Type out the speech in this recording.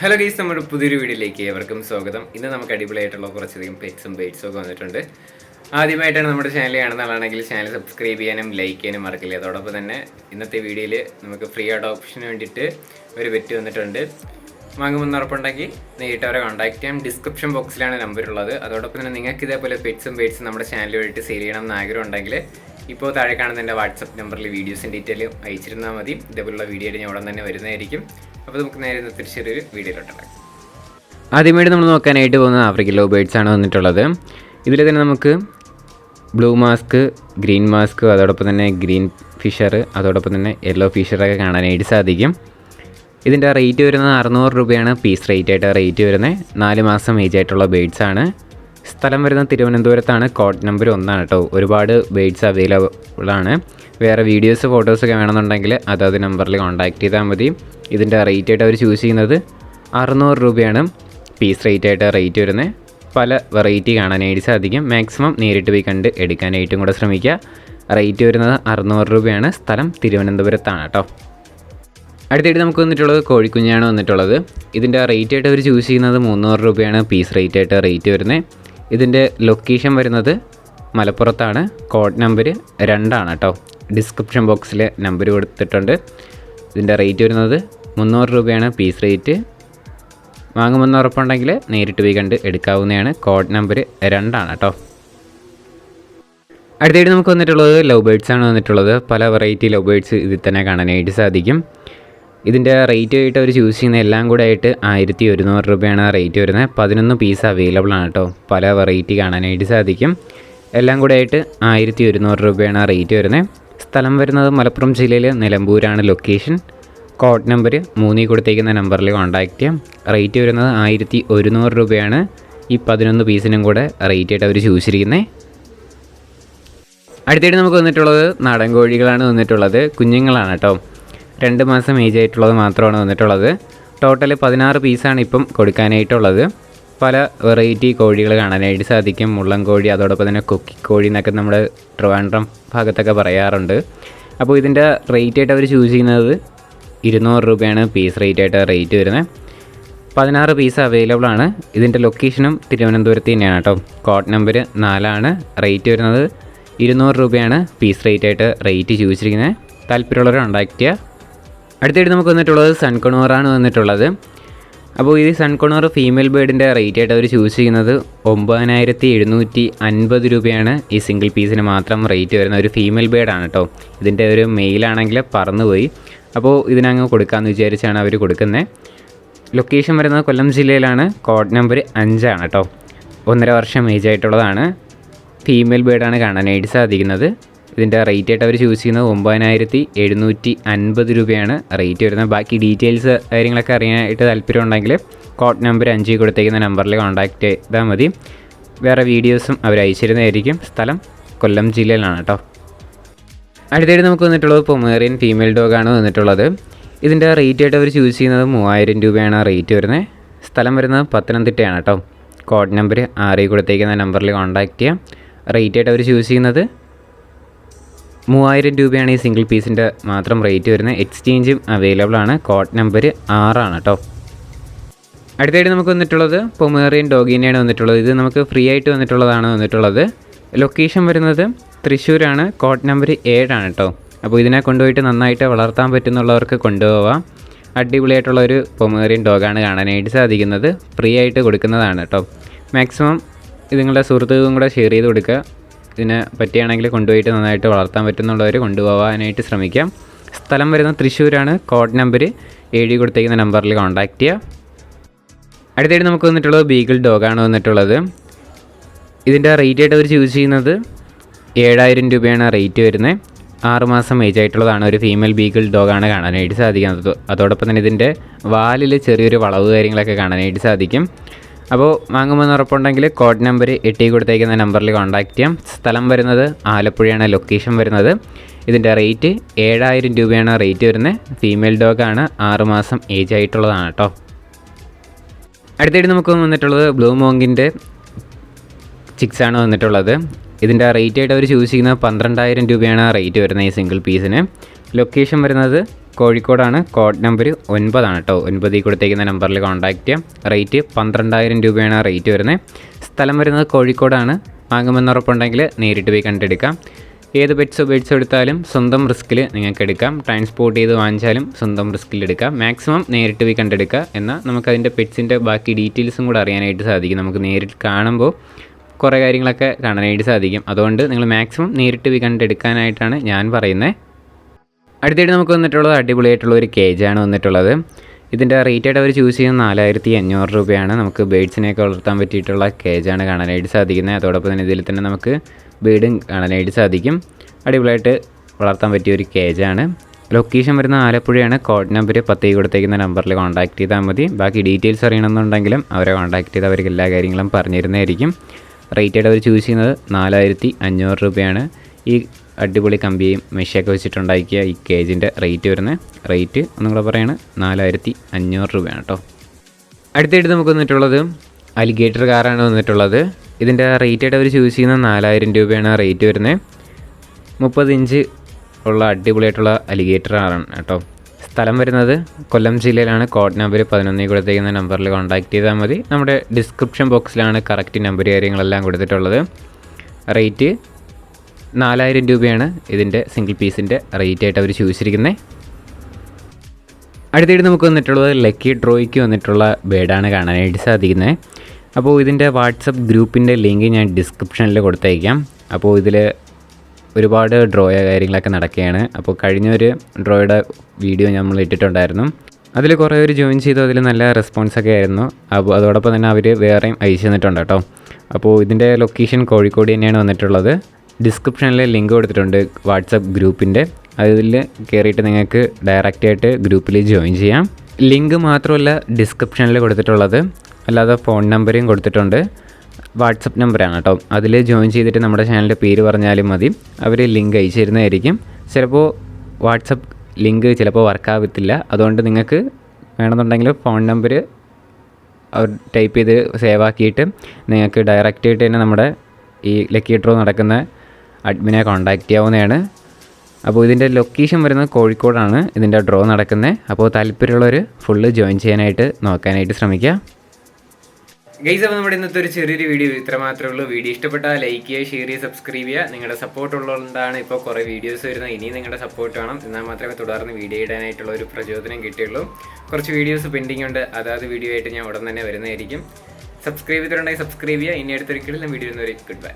Hello guys, നമ്മുടെ പുതിയൊരു വീഡിയോയിലേക്ക് ഏവർക്കും സ്വാഗതം. ഇന്ന് നമുക്ക് അടിപൊളിയായിട്ടുള്ള കുറച്ചധികം പെറ്റ്സും ബേഡ്സും ഒക്കെ വന്നിട്ടുണ്ട്. ആദ്യമായിട്ടാണ് നമ്മുടെ ചാനൽ കാണുന്നതാണെങ്കിൽ ചാനൽ സബ്സ്ക്രൈബ് ചെയ്യാനും ലൈക്ക് ചെയ്യാനും മറക്കില്ല. അതോടൊപ്പം തന്നെ ഇന്നത്തെ വീഡിയോയിൽ നമുക്ക് ഫ്രീ അഡോപ്ഷന് വേണ്ടിയിട്ട് ഒരു പെറ്റ് വന്നിട്ടുണ്ട്. വാങ്ങുമെന്ന് ഉറപ്പുണ്ടെങ്കിൽ നേരിട്ട് അവരെ കോൺടാക്ട് ചെയ്യാം. ഡിസ്ക്രിപ്ഷൻ ബോക്സിലാണ് നമ്പർ ഉള്ളത്. അതോടൊപ്പം തന്നെ നിങ്ങൾക്ക് ഇതേപോലെ പെറ്റ്സും ബേഡ്സും നമ്മുടെ ചാനൽ വഴിയിട്ട് സെയിൽ ചെയ്യണം എന്ന് ആഗ്രഹം ഉണ്ടെങ്കിൽ ഇപ്പോൾ താഴെ കാണുന്ന എൻ്റെ വാട്സപ്പ് നമ്പറിൽ വീഡിയോസും ഡീറ്റെയിലും അയച്ചിരുന്നാൽ മതി. ഇതേപോലുള്ള വീഡിയോയിൽ ഞാൻ ഉടൻ തന്നെ വരുന്നതായിരിക്കും. അപ്പോൾ നമുക്ക് നേരെ തിരിച്ചൊരു വീഡിയോയിലോട്ടുണ്ടാകും. ആദ്യമായിട്ട് നമ്മൾ നോക്കാനായിട്ട് പോകുന്നത് ആഫ്രിക്കൻ ലവ് ബേഡ്സ് ആണ് വന്നിട്ടുള്ളത്. ഇതിൽ തന്നെ നമുക്ക് ബ്ലൂ മാസ്ക്, ഗ്രീൻ മാസ്ക്, അതോടൊപ്പം തന്നെ ഗ്രീൻ ഫിഷർ, അതോടൊപ്പം തന്നെ യെല്ലോ ഫിഷറൊക്കെ കാണാനായിട്ട് സാധിക്കും. ഇതിൻ്റെ റേറ്റ് വരുന്നത് 600 രൂപയാണ് പീസ് റേറ്റായിട്ട് റേറ്റ് വരുന്നത്. 4 മാസം ഏജ് ആയിട്ടുള്ള ബേഡ്സ് ആണ്. സ്ഥലം വരുന്നത് തിരുവനന്തപുരത്താണ്. കോഡ് നമ്പർ 1 കേട്ടോ. ഒരുപാട് ബേഡ്സ് അവൈലബിൾ ആണ്. വേറെ വീഡിയോസ് ഫോട്ടോസൊക്കെ വേണമെന്നുണ്ടെങ്കിൽ അതത് നമ്പറിൽ കോൺടാക്ട് ചെയ്താൽ മതി. ഇതിൻ്റെ റേറ്റായിട്ട് അവർ ചൂസ് ചെയ്യുന്നത് 600 രൂപയാണ് പീസ് റേറ്റായിട്ട് റേറ്റ് വരുന്നത്. പല വെറൈറ്റി കാണാനായിട്ട് സാധിക്കും. മാക്സിമം നേരിട്ട് പോയി കണ്ട് എടുക്കാനായിട്ടും കൂടെ ശ്രമിക്കുക. റേറ്റ് വരുന്നത് 600 രൂപയാണ്. സ്ഥലം തിരുവനന്തപുരത്താണ് കേട്ടോ. അടുത്തായിട്ട് നമുക്ക് വന്നിട്ടുള്ളത് കോഴിക്കുഞ്ഞാണ് വന്നിട്ടുള്ളത്. ഇതിൻ്റെ റേറ്റായിട്ട് അവർ ചൂസ് ചെയ്യുന്നത് 300 രൂപയാണ് പീസ് റേറ്റായിട്ട് റേറ്റ് വരുന്നത്. ഇതിൻ്റെ ലൊക്കേഷൻ വരുന്നത് മലപ്പുറത്താണ്. കോഡ് നമ്പർ 2 കേട്ടോ. ഡിസ്ക്രിപ്ഷൻ ബോക്സിൽ നമ്പർ കൊടുത്തിട്ടുണ്ട്. ഇതിൻ്റെ റേറ്റ് വരുന്നത് 300 രൂപയാണ് പീസ് റേറ്റ്. വാങ്ങുമെന്ന് ഉറപ്പുണ്ടെങ്കിൽ നേരിട്ട് പോയി കണ്ട് എടുക്കാവുന്നതാണ്. കോഡ് നമ്പർ 2 കേട്ടോ. അടുത്തായിട്ട് നമുക്ക് വന്നിട്ടുള്ളത് ലവ് ബേഡ്സ് ആണ് വന്നിട്ടുള്ളത്. പല വെറൈറ്റി ലവ് ബേഡ്സ് ഇതിൽ തന്നെ കാണാനായിട്ട് സാധിക്കും. ഇതിൻ്റെ റേറ്റ് ആയിട്ട് അവർ ചൂസ് ചെയ്യുന്ന എല്ലാം കൂടെ ആയിട്ട് 1100 രൂപയാണ് റേറ്റ് വരുന്നത്. 11 പീസ് അവൈലബിൾ ആണ് കേട്ടോ. പല വെറൈറ്റി കാണാനായിട്ട് സാധിക്കും. എല്ലാം കൂടെ ആയിട്ട് 1100 രൂപയാണ് റേറ്റ് വരുന്നത്. സ്ഥലം വരുന്നത് മലപ്പുറം ജില്ലയിൽ നിലമ്പൂരാണ് ലൊക്കേഷൻ. കോഡ് നമ്പർ 3 കൊടുത്തേക്കുന്ന നമ്പറിൽ കോൺടാക്ട് ചെയ്യാം. റേറ്റ് വരുന്നത് 1100 രൂപയാണ്. ഈ 11 പീസിനും കൂടെ റേറ്റ് ആയിട്ട് അവർ ചൂസ് ചെയ്യുന്നത്. അടുത്തായിട്ട് നമുക്ക് വന്നിട്ടുള്ളത് നാടൻ കോഴികളാണ് വന്നിട്ടുള്ളത്. കുഞ്ഞുങ്ങളാണ് കേട്ടോ. 2 മാസം ഏജ് ആയിട്ടുള്ളത് മാത്രമാണ് വന്നിട്ടുള്ളത്. ടോട്ടൽ 16 പീസാണ് ഇപ്പം കൊടുക്കാനായിട്ടുള്ളത്. പല വെറൈറ്റി കോഴികൾ കാണാനായിട്ട് സാധിക്കും. മുള്ളൻ കോഴി, അതോടൊപ്പം തന്നെ കൊക്കിക്കോഴി എന്നൊക്കെ നമ്മുടെ ട്രിവാൻഡ്രം ഭാഗത്തൊക്കെ പറയാറുണ്ട്. അപ്പോൾ ഇതിൻ്റെ റേറ്റ് ആയിട്ട് അവർ ചൂസ് ചെയ്യുന്നത് 200 രൂപയാണ് പീസ് റേറ്റായിട്ട് റേറ്റ് വരുന്നത്. 16 പീസ് അവൈലബിൾ ആണ്. ഇതിൻ്റെ ലൊക്കേഷനും തിരുവനന്തപുരത്ത് തന്നെയാണ് കേട്ടോ. കോഡ് നമ്പർ 4 റേറ്റ് വരുന്നത് 200 രൂപയാണ് പീസ് റേറ്റായിട്ട് റേറ്റ് ചൂസ് ചെയ്യുന്നത്. താല്പര്യമുള്ളവർ കോൺടാക്ട് ചെയ്യുക. അടുത്തായിട്ട് നമുക്ക് വന്നിട്ടുള്ളത് സൺകോണോറാണ് വന്നിട്ടുള്ളത്. അപ്പോൾ ഈ സൺകോണോർ ഫീമെയിൽ ബേർഡിൻ്റെ റേറ്റ് ആയിട്ട് അവർ ചൂസ് ചെയ്യുന്നത് 9750 രൂപയാണ് ഈ സിംഗിൾ പീസിന് മാത്രം റേറ്റ് വരുന്ന ഒരു ഫീമെയിൽ ബേർഡാണ് കേട്ടോ. ഇതിൻ്റെ ഒരു മെയിലാണെങ്കിൽ പറന്നുപോയി. അപ്പോൾ ഇതിനങ്ങ് കൊടുക്കാമെന്ന് വിചാരിച്ചാണ് അവർ കൊടുക്കുന്നത്. ലൊക്കേഷൻ വരുന്നത് കൊല്ലം ജില്ലയിലാണ്. കോഡ് നമ്പർ 5 കേട്ടോ. 1.5 വർഷം ഏജ് ആയിട്ടുള്ളതാണ്. ഫീമെയിൽ ബേർഡാണ് കാണാനായിട്ട് സാധിക്കുന്നത്. ഇതിൻ്റെ റേറ്റ് ആയിട്ട് അവർ ചൂസ് ചെയ്യുന്നത് 9750 രൂപയാണ് റേറ്റ് വരുന്നത്. ബാക്കി ഡീറ്റെയിൽസ് കാര്യങ്ങളൊക്കെ അറിയാനായിട്ട് താല്പര്യമുണ്ടെങ്കിൽ കോഡ് നമ്പർ 5 കൊടുത്തേക്കുന്ന നമ്പറിൽ കോൺടാക്റ്റ് ചെയ്താൽ മതി. വേറെ വീഡിയോസും അവർ അയച്ചിരുന്നതായിരിക്കും. സ്ഥലം കൊല്ലം ജില്ലയിലാണ് കേട്ടോ. അടുത്തായിട്ട് നമുക്ക് വന്നിട്ടുള്ളത് പൊമേറിയൻ ഫീമെയിൽ ഡോഗാണ് വന്നിട്ടുള്ളത്. ഇതിൻ്റെ റേറ്റ് ആയിട്ട് അവർ ചൂസ് ചെയ്യുന്നത് 3000 രൂപയാണ് റേറ്റ് വരുന്നത്. സ്ഥലം വരുന്നത് പത്തനംതിട്ടയാണ് കേട്ടോ. കോഡ് നമ്പർ 6 കൊടുത്തേക്കുന്ന നമ്പറിൽ കോൺടാക്റ്റ് ചെയ്യാം. റേറ്റ് ആയിട്ട് അവർ ചൂസ് ചെയ്യുന്നത് 3000 രൂപയാണ് ഈ സിംഗിൾ പീസിൻ്റെ മാത്രം റേറ്റ് വരുന്നത്. എക്സ്ചേഞ്ചും അവൈലബിൾ ആണ്. കോഡ് നമ്പർ 6 കേട്ടോ. അടുത്തായിട്ട് നമുക്ക് വന്നിട്ടുള്ളത് പൊമേറിയൻ ഡോഗിനെയാണ് വന്നിട്ടുള്ളത്. ഇത് നമുക്ക് ഫ്രീ ആയിട്ട് വന്നിട്ടുള്ളത്. ലൊക്കേഷൻ വരുന്നത് തൃശ്ശൂരാണ്. കോഡ് നമ്പർ 7 കേട്ടോ. അപ്പോൾ ഇതിനെ കൊണ്ടുപോയിട്ട് നന്നായിട്ട് വളർത്താൻ പറ്റുന്നുള്ളവർക്ക് കൊണ്ടുപോകാം. അടിപൊളിയായിട്ടുള്ളൊരു പൊമേറിയൻ ഡോഗാണ് കാണാനായിട്ട് സാധിക്കുന്നത്. ഫ്രീ ആയിട്ട് കൊടുക്കുന്നതാണ് കേട്ടോ. മാക്സിമം നിങ്ങളുടെ സുഹൃത്തുക്കളും കൂടെ ഷെയർ ചെയ്ത് കൊടുക്കുക. ഇതിനെ പറ്റിയാണെങ്കിൽ കൊണ്ടുപോയിട്ട് നന്നായിട്ട് വളർത്താൻ പറ്റുന്നുള്ളവർ കൊണ്ടുപോകാനായിട്ട് ശ്രമിക്കാം. സ്ഥലം വരുന്നത് തൃശ്ശൂരാണ്. കോഡ് നമ്പർ 7 കൊടുത്തേക്കുന്ന നമ്പറിൽ കോൺടാക്ട് ചെയ്യുക. അടുത്തായിട്ട് നമുക്ക് വന്നിട്ടുള്ളത് ബീഗിൾ ഡോഗാണ് വന്നിട്ടുള്ളത്. ഇതിൻ്റെ റേറ്റ് ആയിട്ട് അവർ ചൂസ് ചെയ്യുന്നത് 7000 രൂപയാണ് റേറ്റ് വരുന്നത്. 6 മാസം ഏജ് ആയിട്ടുള്ളതാണ്. ഒരു ഫീമെയിൽ ബീഗിൾ ഡോഗാണ് കാണാനായിട്ട് സാധിക്കുന്നത്. അതോടൊപ്പം തന്നെ ഇതിൻ്റെ വാലിൽ ചെറിയൊരു വളവ് കാര്യങ്ങളൊക്കെ കാണാനായിട്ട് സാധിക്കും. അപ്പോൾ വാങ്ങുമെന്ന് ഉറപ്പുണ്ടെങ്കിൽ കോഡ് നമ്പർ 8 കൊടുത്തേക്കുന്ന നമ്പറിൽ കോൺടാക്ട് ചെയ്യാം. സ്ഥലം വരുന്നത് ആലപ്പുഴയാണ് ലൊക്കേഷൻ വരുന്നത്. ഇതിൻ്റെ റേറ്റ് 7000 രൂപയാണ് റേറ്റ് വരുന്നത്. ഫീമെയിൽ ഡോഗാണ്. 6 മാസം ഏജ് ആയിട്ടുള്ളതാണ് കേട്ടോ. അടുത്തായിട്ട് നമുക്ക് വന്നിട്ടുള്ളത് ബ്ലൂ മോങ്കിൻ്റെ ചിക്സാണ് വന്നിട്ടുള്ളത്. ഇതിൻ്റെ റേറ്റ് ആയിട്ട് അവർ ചൂസ് ചെയ്യുന്നത് 12000 രൂപയാണ് റേറ്റ് വരുന്നത് ഈ സിംഗിൾ പീസിന്. ലൊക്കേഷൻ വരുന്നത് കോഴിക്കോടാണ്. കോഡ് നമ്പർ 9 കേട്ടോ. 9 കൊടുത്തേക്കുന്ന നമ്പറിൽ കോൺടാക്റ്റ് ചെയ്യാം. റേറ്റ് 12,000 രൂപയാണ് റേറ്റ് വരുന്നത്. സ്ഥലം വരുന്നത് കോഴിക്കോടാണ്. വാങ്ങുമെന്നുറപ്പുണ്ടെങ്കിൽ നേരിട്ട് പോയി കണ്ടെടുക്കാം. ഏത് ബേഡ്സോ എടുത്താലും സ്വന്തം റിസ്കിൽ നിങ്ങൾക്ക് എടുക്കാം. ട്രാൻസ്പോർട്ട് ചെയ്ത് വാങ്ങിച്ചാലും സ്വന്തം റിസ്കിൽ എടുക്കാം. മാക്സിമം നേരിട്ട് പോയി കണ്ടെടുക്കുക. എന്നാൽ നമുക്കതിൻ്റെ പെറ്റ്സിൻ്റെ ബാക്കി ഡീറ്റെയിൽസും കൂടെ അറിയാനായിട്ട് സാധിക്കും. നമുക്ക് നേരിട്ട് കാണുമ്പോൾ കുറേ കാര്യങ്ങളൊക്കെ കാണാനായിട്ട് സാധിക്കും. അതുകൊണ്ട് നിങ്ങൾ മാക്സിമം നേരിട്ട് പോയി കണ്ടെടുക്കാനായിട്ടാണ് ഞാൻ പറയുന്നത്. അടുത്തായിട്ട് നമുക്ക് വന്നിട്ടുള്ളത് അടിപൊളിയായിട്ടുള്ള ഒരു കേജാണ് വന്നിട്ടുള്ളത്. ഇതിൻ്റെ റേറ്റായിട്ട് അവർ ചൂസ് ചെയ്യുന്നത് 4,500 രൂപയാണ്. നമുക്ക് ബേഡ്സിനെയൊക്കെ വളർത്താൻ പറ്റിയിട്ടുള്ള കേജാണ് കാണാനായിട്ട് സാധിക്കുന്നത്. അതോടൊപ്പം തന്നെ ഇതിൽ തന്നെ നമുക്ക് ബേഡും കാണാനായിട്ട് സാധിക്കും. അടിപൊളിയായിട്ട് വളർത്താൻ പറ്റിയ ഒരു കേജാണ്. ലൊക്കേഷൻ വരുന്ന ആലപ്പുഴയാണ്. കോഡ് നമ്പർ 10 കൊടുത്തേക്കുന്ന നമ്പറിൽ കോൺടാക്ട് ചെയ്താൽ മതി. ബാക്കി ഡീറ്റെയിൽസ് അറിയണമെന്നുണ്ടെങ്കിലും അവരെ കോൺടാക്ട് ചെയ്ത് അവർക്ക് എല്ലാ കാര്യങ്ങളും പറഞ്ഞു തരുന്നതായിരിക്കും. റേറ്റായിട്ട് അവർ ചൂസ് ചെയ്യുന്നത് 4,500 രൂപയാണ്. ഈ അടിപൊളി കമ്പിയും മെഷയൊക്കെ വെച്ചിട്ടുണ്ടാക്കിയ ഈ കേജിൻ്റെ റേറ്റ് വരുന്നത്. റേറ്റ് ഒന്നുകൂടെ പറയാണ് 4,500 രൂപയാണ് കേട്ടോ. അടുത്തായിട്ട് നമുക്ക് വന്നിട്ടുള്ളത് അലിഗേറ്റർ കാറാണ് വന്നിട്ടുള്ളത്. ഇതിൻ്റെ റേറ്റായിട്ട് അവർ ചൂസ് ചെയ്യുന്നത് 4,000 രൂപയാണ് റേറ്റ് വരുന്നത്. 30 ഇഞ്ച് ഉള്ള അടിപൊളിയായിട്ടുള്ള അലിഗേറ്റർ കാറാണ് കേട്ടോ. സ്ഥലം വരുന്നത് കൊല്ലം ജില്ലയിലാണ്. കോഡ് നമ്പർ 11 കൊടുത്തേക്കുന്ന നമ്പറിൽ കോൺടാക്ട് ചെയ്താൽ മതി. നമ്മുടെ ഡിസ്ക്രിപ്ഷൻ ബോക്സിലാണ് കറക്റ്റ് നമ്പർ കാര്യങ്ങളെല്ലാം കൊടുത്തിട്ടുള്ളത്. റേറ്റ് 4,000 രൂപയാണ് ഇതിൻ്റെ സിംഗിൾ പീസിൻ്റെ റേറ്റായിട്ട് അവർ ചോദിച്ചിരിക്കുന്നത്. അടുത്തായിട്ട് നമുക്ക് വന്നിട്ടുള്ളത് ലക്കി ഡ്രോയ്ക്ക് വന്നിട്ടുള്ള ബേഡാണ് കാണാനായിട്ട് സാധിക്കുന്നത്. അപ്പോൾ ഇതിൻ്റെ വാട്സപ്പ് ഗ്രൂപ്പിൻ്റെ ലിങ്ക് ഞാൻ ഡിസ്ക്രിപ്ഷനിൽ കൊടുത്തേക്കാം. അപ്പോൾ ഇതിൽ ഒരുപാട് ഡ്രോയ കാര്യങ്ങളൊക്കെ നടക്കുകയാണ്. അപ്പോൾ കഴിഞ്ഞൊരു ഡ്രോയുടെ വീഡിയോ നമ്മൾ ഇട്ടിട്ടുണ്ടായിരുന്നു. അതിൽ കുറേ പേര് ജോയിൻ ചെയ്തു. അതിൽ നല്ല റെസ്പോൺസൊക്കെ ആയിരുന്നു. അപ്പോൾ അതോടൊപ്പം തന്നെ അവർ വേറെയും അയച്ചു തന്നിട്ടുണ്ട് കേട്ടോ. അപ്പോൾ ഇതിൻ്റെ ലൊക്കേഷൻ കോഴിക്കോട് തന്നെയാണ് വന്നിട്ടുള്ളത്. ഡിസ്ക്രിപ്ഷനിൽ ലിങ്ക് കൊടുത്തിട്ടുണ്ട് വാട്സപ്പ് ഗ്രൂപ്പിൻ്റെ. അതിൽ കയറിയിട്ട് നിങ്ങൾക്ക് ഡയറക്റ്റായിട്ട് ഗ്രൂപ്പിൽ ജോയിൻ ചെയ്യാം. ലിങ്ക് മാത്രമല്ല ഡിസ്ക്രിപ്ഷനിൽ കൊടുത്തിട്ടുള്ളത്, അല്ലാതെ ഫോൺ നമ്പറും കൊടുത്തിട്ടുണ്ട്. വാട്സപ്പ് നമ്പറാണ് കേട്ടോ. അതിൽ ജോയിൻ ചെയ്തിട്ട് നമ്മുടെ ചാനലിൻ്റെ പേര് പറഞ്ഞാലും മതി. അവർ ലിങ്ക് അയച്ചു തരുന്നതായിരിക്കും. ചിലപ്പോൾ വാട്സപ്പ് ലിങ്ക് ചിലപ്പോൾ വർക്കാവത്തില്ല. അതുകൊണ്ട് നിങ്ങൾക്ക് വേണമെന്നുണ്ടെങ്കിൽ ഫോൺ നമ്പർ അവർ ടൈപ്പ് ചെയ്ത് സേവ് ആക്കിയിട്ട് നിങ്ങൾക്ക് ഡയറക്റ്റായിട്ട് തന്നെ നമ്മുടെ ഈ ലക്കി ഡ്രോ നടക്കുന്ന അഡ്മിനെ കോൺടാക്റ്റ് ചെയ്യാവുന്നതാണ്. അപ്പോൾ ഇതിൻ്റെ ലൊക്കേഷൻ വരുന്നത് കോഴിക്കോടാണ് ഇതിൻ്റെ ഡ്രോ നടക്കുന്നത്. അപ്പോൾ താല്പര്യമുള്ളവർ ഫുള്ള് ജോയിൻ ചെയ്യാനായിട്ട് നോക്കാനായിട്ട് ശ്രമിക്കുക. ഗൈസ്, അപ്പോൾ നമ്മുടെ ഇന്നത്തെ ഒരു ചെറിയൊരു വീഡിയോ ഇത്ര മാത്രമേ ഉള്ളൂ. വീഡിയോ ഇഷ്ടപ്പെട്ടാൽ ലൈക്ക് ചെയ്യുക, ഷെയർ ചെയ്യുക, സബ്സ്ക്രൈബ് ചെയ്യുക. നിങ്ങളുടെ സപ്പോർട്ട് ഉള്ളതുകൊണ്ടാണ് ഇപ്പോൾ കുറേ വീഡിയോസ് വരുന്നത്. ഇനിയും നിങ്ങളുടെ സപ്പോർട്ട് വേണം. എന്നാൽ മാത്രമേ തുടർന്ന് വീഡിയോ ഇടാനായിട്ടുള്ള ഒരു പ്രചോദനം കിട്ടുകയുള്ളൂ. കുറച്ച് വീഡിയോസ് പെൻഡിങ് ഉണ്ട്. അതാത് വീഡിയോ ആയിട്ട് ഞാൻ ഉടൻ തന്നെ വരുന്നതായിരിക്കും. സബ്സ്ക്രൈബ് ചെയ്തിട്ടുണ്ടെങ്കിൽ സബ്സ്ക്രൈബ് ചെയ്യുക. ഇനി അടുത്തൊരിക്കലും വീഡിയോ വരുന്നവരെ ഗുഡ് ബൈ.